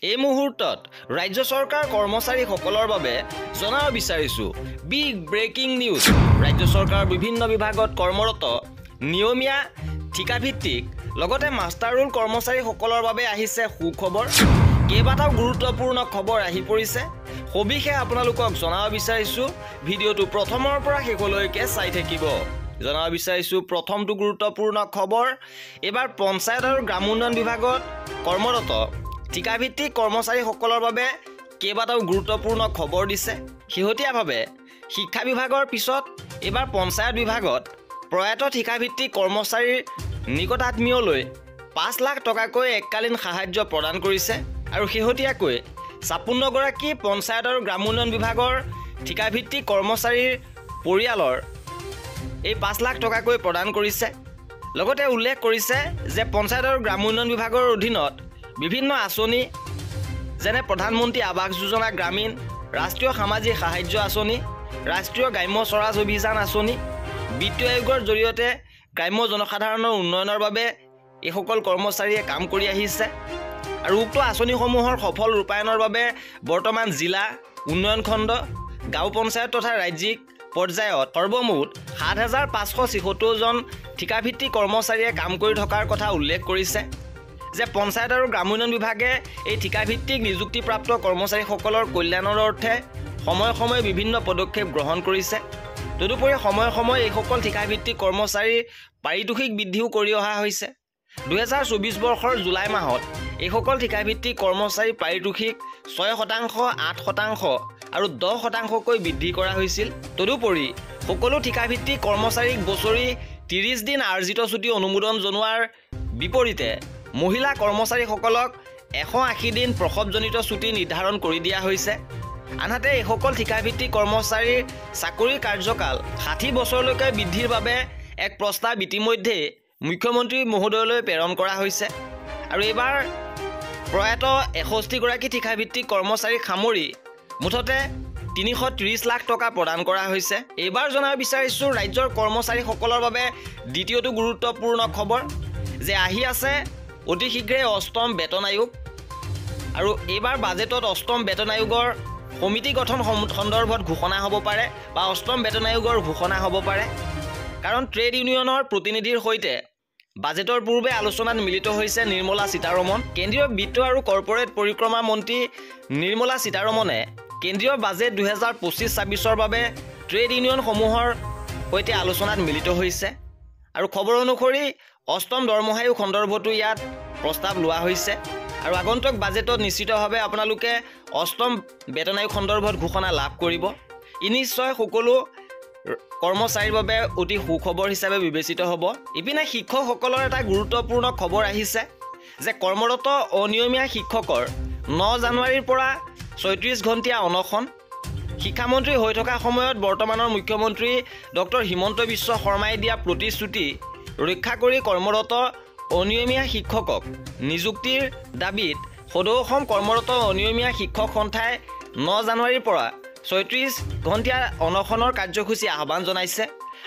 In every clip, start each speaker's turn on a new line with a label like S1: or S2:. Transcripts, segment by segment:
S1: এই মুহূৰ্তত ৰাজ্য চৰকাৰ কৰ্মচাৰীসকলৰ বাবে জনাব বিচাৰিছো বিগ ব্ৰেকিং নিউজ। ৰাজ্য চৰকাৰৰ বিভিন্ন বিভাগত কৰ্মৰত নিয়মীয়া ঠিকাভিত্তিক লগতে মাষ্টাৰ ৰোল কৰ্মচাৰীসকলৰ বাবে আহিছে সুখবৰ। কেইবাটাও গুৰুত্বপূৰ্ণ খবৰ আহি পৰিছে। সবিশেষ আপোনালোকক জনাব বিচাৰিছো। ভিডিঅ'টো প্ৰথমৰ পৰা শেষলৈকে চাই থাকিব। জনাব বিচাৰিছো প্ৰথমটো গুৰুত্বপূৰ্ণ খবৰ। এবাৰ পঞ্চায়ত আৰু গ্ৰাম উন্নয়ন বিভাগত কৰ্মৰত ঠিকাভিত্তিক কৰ্মচাৰীসকলৰ বাবে কেইবাটাও গুৰুত্বপূৰ্ণ খবৰ দিছে। শেহতীয়াভাৱে শিক্ষা বিভাগৰ পিছত এবাৰ পঞ্চায়ত বিভাগত প্ৰয়াত ঠিকাভিত্তিক কৰ্মচাৰীৰ নিকটাত্মীয়লৈ 5 লাখ টকাকৈ এককালীন সাহায্য প্ৰদান কৰিছে আৰু শেহতীয়াকৈ 56 গৰাকী পঞ্চায়ত আৰু গ্ৰাম উন্নয়ন বিভাগৰ ঠিকাভিত্তিক কৰ্মচাৰীৰ পৰিয়ালৰ এই 5 লাখ টকাকৈ প্ৰদান কৰিছে। লগতে উল্লেখ কৰিছে যে পঞ্চায়ত আৰু গ্ৰাম উন্নয়ন বিভাগৰ অধীনত বিভিন্ন আঁচনি যেনে প্ৰধানমন্ত্ৰী আৱাস যোজনা গ্ৰামীণ, ৰাষ্ট্ৰীয় সামাজিক সাহায্য আঁচনি, ৰাষ্ট্ৰীয় গ্ৰাম্য স্বৰাজ অভিযান আঁচনি, বিত্ত আয়োগৰ জৰিয়তে গ্ৰাম্য জনসাধাৰণৰ উন্নয়নৰ বাবে এইসকল কৰ্মচাৰীয়ে কাম কৰি আহিছে আৰু উক্ত আঁচনিসমূহৰ সফল ৰূপায়ণৰ বাবে বৰ্তমান জিলা, উন্নয়ন খণ্ড, গাঁও পঞ্চায়ত তথা ৰাজ্যিক পৰ্যায়ত সৰ্বমুঠ ৭,৫৭৬ জন ঠিকাভিত্তিক কৰ্মচাৰীয়ে কাম কৰি থকাৰ কথা উল্লেখ কৰিছে যে পঞ্চায়ত আৰু গ্ৰাম উন্নয়ন বিভাগে এই ঠিকাভিত্তিক নিযুক্তিপ্ৰাপ্ত কৰ্মচাৰীসকলৰ কল্যাণৰ অৰ্থে সময়ে সময়ে বিভিন্ন পদক্ষেপ গ্ৰহণ কৰিছে। তদুপৰি সময়ে সময়ে এইসকল ঠিকাভিত্তিক কৰ্মচাৰীৰ পাৰিতোষিক বৃদ্ধিও কৰি অহা হৈছে। ২০২৪ বৰ্ষৰ জুলাই মাহত এইসকল ঠিকাভিত্তিক কৰ্মচাৰীৰ পাৰিতোষিক ৬%, ৮% আৰু 10%কৈ বৃদ্ধি কৰা হৈছিল। তদুপৰি সকলো ঠিকাভিত্তিক কৰ্মচাৰীক বছৰি 30 দিন আৰ্জিত ছুটি অনুমোদন জনোৱাৰ বিপৰীতে মহিলা কৰ্মচাৰীসকলক 180 দিন প্ৰসৱজনিত ছুটি নিৰ্ধাৰণ কৰি দিয়া হৈছে। আনহাতে এইসকল ঠিকাভিত্তিক কৰ্মচাৰীৰ চাকৰিৰ কাৰ্যকাল 60 বছৰলৈকে বৃদ্ধিৰ বাবে এক প্ৰস্তাৱ ইতিমধ্যে মুখ্যমন্ত্ৰী মহোদয়লৈ প্ৰেৰণ কৰা হৈছে আৰু এইবাৰ প্ৰয়াত 61 গৰাকী ঠিকাভিত্তিক কৰ্মচাৰীক সামৰি মুঠতে 330 লাখ টকা প্ৰদান কৰা হৈছে। এইবাৰ জনাব বিচাৰিছো ৰাজ্যৰ কৰ্মচাৰীসকলৰ বাবে দ্বিতীয়টো গুৰুত্বপূৰ্ণ খবৰ যে আহি আছে অতি শীঘ্ৰে অষ্টম বেতন আয়োগ আৰু এইবাৰ বাজেটত অষ্টম বেতন আয়োগৰ সমিতি গঠন সন্দৰ্ভত ঘোষণা হ'ব পাৰে বা অষ্টম বেতন আয়োগৰ ঘোষণা হ'ব পাৰে। কাৰণ ট্ৰেড ইউনিয়নৰ প্ৰতিনিধিৰ সৈতে বাজেটৰ পূৰ্বে আলোচনাত মিলিত হৈছে নিৰ্মলা সীতাৰমণ। কেন্দ্ৰীয় বিত্ত আৰু কৰ্পৰেট পৰিক্ৰমা মন্ত্ৰী নিৰ্মলা সীতাৰমণে কেন্দ্ৰীয় বাজেট 2025-26ৰ বাবে ট্ৰেড ইউনিয়নসমূহৰ সৈতে আলোচনাত মিলিত হৈছে আৰু খবৰ অনুসৰি অষ্টম দৰমহা আয়োগ সন্দৰ্ভতো ইয়াত প্ৰস্তাৱ লোৱা হৈছে আৰু আগন্তুক বাজেটত নিশ্চিতভাৱে আপোনালোকে অষ্টম বেতন আয়োগ সন্দৰ্ভত ঘোষণা লাভ কৰিব। ই নিশ্চয় সকলো কৰ্মচাৰীৰ বাবে অতি সুখবৰ হিচাপে বিবেচিত হ'ব। ইপিনে শিক্ষকসকলৰ এটা গুৰুত্বপূৰ্ণ খবৰ আহিছে যে কৰ্মৰত অনিয়মীয়া শিক্ষকৰ 9 জানুৱাৰীৰ পৰা 36 ঘণ্টীয়া অনশন। শিক্ষামন্ত্ৰী হৈ থকা সময়ত বৰ্তমানৰ মুখ্যমন্ত্ৰী ডক্টৰ হিমন্ত বিশ্ব শৰ্মাই দিয়া প্ৰতিশ্ৰুতি ৰক্ষা কৰি কৰ্মৰত অনিয়মীয়া শিক্ষকক নিযুক্তিৰ দাবীত সদৌ অসম কৰ্মৰত অনিয়মীয়া শিক্ষক সন্থাই 9 জানুৱাৰীৰ পৰা 36 ঘণ্টীয়া অনশনৰ কাৰ্যসূচী আহ্বান জনাইছে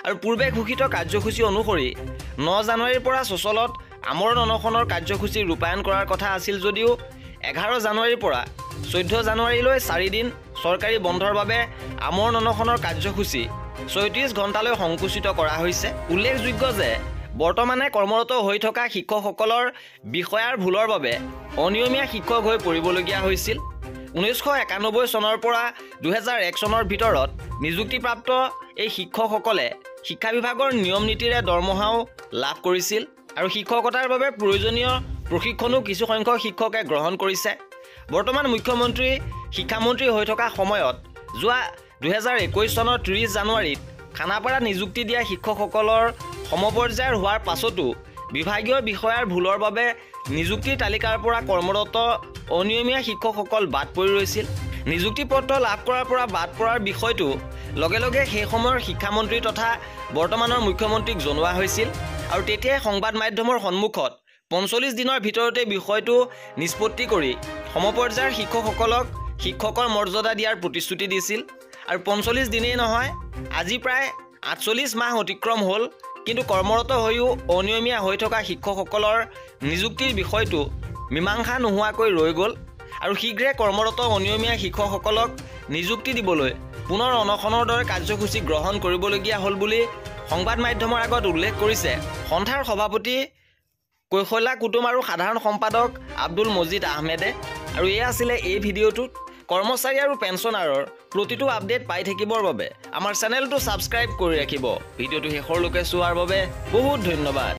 S1: আৰু পূৰ্বে ঘোষিত কাৰ্যসূচী অনুসৰি 9 জানুৱাৰীৰ পৰা চচলত আমৰণ অনশনৰ কাৰ্যসূচী ৰূপায়ণ কৰাৰ কথা আছিল যদিও 11 জানুৱাৰীৰ পৰা 14 জানুৱাৰীলৈ 4 দিন চৰকাৰী বন্ধৰ বাবে আমৰণ অনশনৰ কাৰ্যসূচী 36 ঘণ্টালৈ সংকুচিত কৰা হৈছে। উল্লেখযোগ্য যে বৰ্তমানে কৰ্মৰত হৈ থকা শিক্ষকসকলৰ বিষয়াৰ ভুলৰ বাবে অনিয়মীয়া শিক্ষক হৈ পৰিবলগীয়া হৈছিল। 1991 চনৰ পৰা 2001 চনৰ ভিতৰত নিযুক্তিপ্ৰাপ্ত এই শিক্ষকসকলে শিক্ষা বিভাগৰ নিয়ম নীতিৰে দৰমহাও লাভ কৰিছিল আৰু শিক্ষকতাৰ বাবে প্ৰয়োজনীয় প্ৰশিক্ষণো কিছুসংখ্যক শিক্ষকে গ্ৰহণ কৰিছে। বৰ্তমান মুখ্যমন্ত্ৰী শিক্ষামন্ত্ৰী হৈ থকা সময়ত যোৱা 2021 চনৰ 30 জানুৱাৰীত খানাপাৰাত নিযুক্তি দিয়া শিক্ষকসকলৰ সমপৰ্যায়ৰ হোৱাৰ পাছতো বিভাগীয় বিষয়াৰ ভুলৰ বাবে নিযুক্তিৰ তালিকাৰ পৰা কৰ্মৰত অনিয়মীয়া শিক্ষকসকল বাদ পৰি ৰৈছিল। নিযুক্তি পত্ৰ লাভ কৰাৰ পৰা বাদ পৰাৰ বিষয়টো লগে লগে সেই সময়ৰ শিক্ষামন্ত্ৰী তথা বৰ্তমানৰ মুখ্যমন্ত্ৰীক জনোৱা হৈছিল আৰু তেতিয়াই সংবাদ মাধ্যমৰ সন্মুখত 45 দিনৰ ভিতৰতে বিষয়টো নিষ্পত্তি কৰি সমপৰ্যায়ৰ শিক্ষকসকলক শিক্ষকৰ মৰ্যাদা দিয়াৰ প্ৰতিশ্ৰুতি দিছিল আৰু 45 দিনেই নহয় আজি প্ৰায় 48 মাহ অতিক্ৰম হ'ল কিন্তু কৰ্মৰত হৈও অনিয়মীয়া হৈ থকা শিক্ষকসকলৰ নিযুক্তিৰ বিষয়টো মীমাংসা নোহোৱাকৈ ৰৈ গ'ল আৰু শীঘ্ৰে কৰ্মৰত অনিয়মীয়া শিক্ষকসকলক নিযুক্তি দিবলৈ পুনৰ অনশনৰ দৰে কাৰ্যসূচী গ্ৰহণ কৰিবলগীয়া হ'ল বুলি সংবাদ মাধ্যমৰ আগত উল্লেখ কৰিছে সন্থাৰ সভাপতি কৈশলা কুটুম আৰু সাধাৰণ সম্পাদক আব্দুল মজিদ আহমেদে। আৰু এয়া আছিলে এই ভিডিঅ'টোত। কৰ্মচাৰী আৰু পেঞ্চনাৰৰ প্ৰতিটো আপডেট পাই থাকিবৰ বাবে আমাৰ চেনেলটো ছাবস্ক্ৰাইব কৰি ৰাখিব। ভিডিঅ'টো শেষৰলৈকে চোৱাৰ বাবে বহুত ধন্যবাদ।